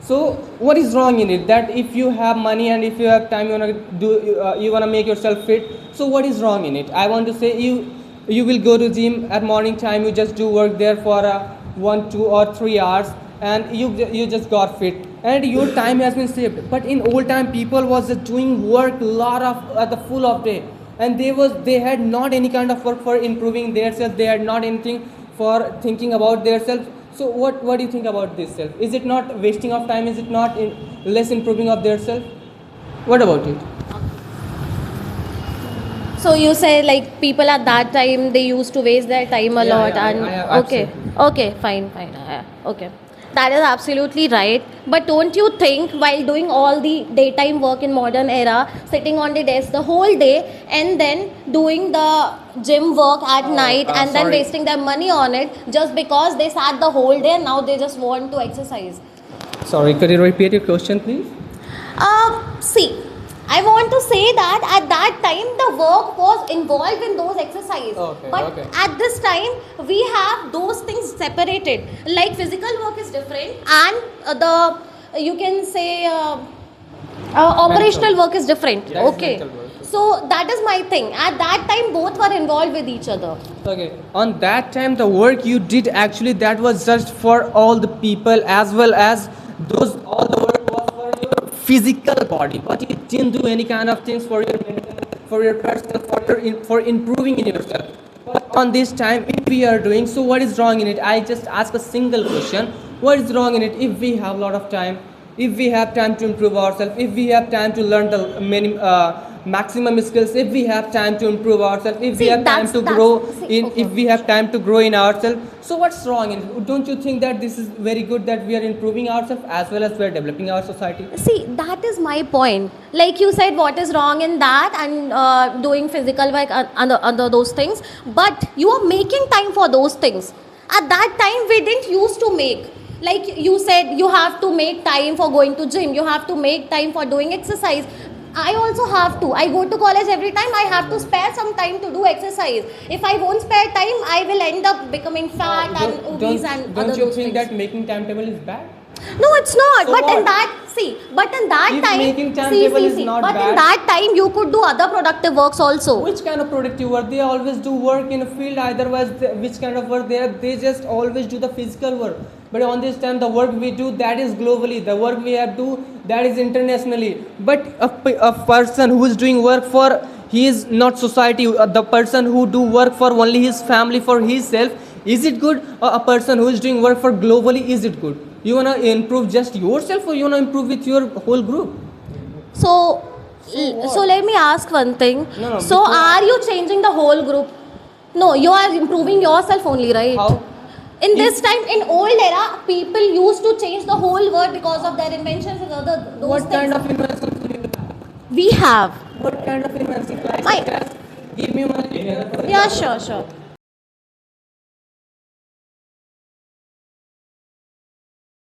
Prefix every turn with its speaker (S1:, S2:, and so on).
S1: So what is wrong in it? That if you have money and if you have time, you wanna make yourself fit. So what is wrong in it? I want to say you will go to gym at morning time. You just do work there for 1, 2, or 3 hours, and you just got fit, and your time has been saved. But in old time, people was just doing work a lot of at the full of day, and they had not any kind of work for improving themselves. They had not anything for thinking about themselves. So what do you think about this self? Is it not wasting of time? Is it not less improving of their self? What about it?
S2: So you say like people at that time they used to waste their time a lot and okay, okay, fine, okay. That is absolutely right. But don't you think while doing all the daytime work in modern era, sitting on the desk the whole day and then doing the gym work at night and then wasting their money on it just because they sat the whole day and now they just want to exercise?
S1: Sorry, could you repeat your question, please?
S2: See, I want to say that at that time the work was involved in those exercises. But at this time we have those things separated. Like physical work is different and the you can say operational work is different. Okay. So that is my thing. At that time both were involved with each other.
S1: Okay. On that time the work you did actually that was just for all the people, as well as those all the work was for your physical body, but you didn't do any kind of things for your personal, for improving in yourself. But on this time if we are doing, so what is wrong in it? I just ask a single question: what is wrong in it? If we have a lot of time, if we have time to improve ourselves, if we have time to learn the many maximum skills, if we have time to improve ourselves, if we have time to grow in, if we have time to grow in ourselves, so what's wrong in it? Don't you think that this is very good that we are improving ourselves as well as we are developing our society?
S2: See, that is my point. Like you said, what is wrong in that and doing physical work under those things, but you are making time for those things. At that time we didn't used to make. Like you said, you have to make time for going to gym, you have to make time for doing exercise. I also have to. I go to college every time. I have to spare some time to do exercise. If I won't spare time, I will end up becoming fat and obese and other things.
S1: Don't you think that making timetable is bad?
S2: No, it's not.
S1: So
S2: but
S1: what?
S2: in that but in that
S1: If
S2: time,
S1: making timetable is not
S2: but
S1: bad,
S2: in that time you could do other productive works also.
S1: which kind of productive work? They always do work in a field. Otherwise, which kind of work they just always do the physical work. But on this time, the work we do, that is globally. The work we have to, that is internationally. But a person who is doing work for his not society, the person who do work for only his family, for himself, is it good? Or a person who is doing work for globally, is it good? You wanna improve just yourself, or you wanna improve with your whole group?
S2: So let me ask one thing.
S1: No,
S2: so are you changing the whole group? No, you are improving yourself only, right?
S1: How?
S2: In this time, in old era, people used to change the whole world because of their inventions and those
S1: What
S2: things.
S1: kind of inventions do you have?
S2: We have.
S1: What kind of inventions?
S2: My-
S1: Give me one.
S2: Yeah, sure.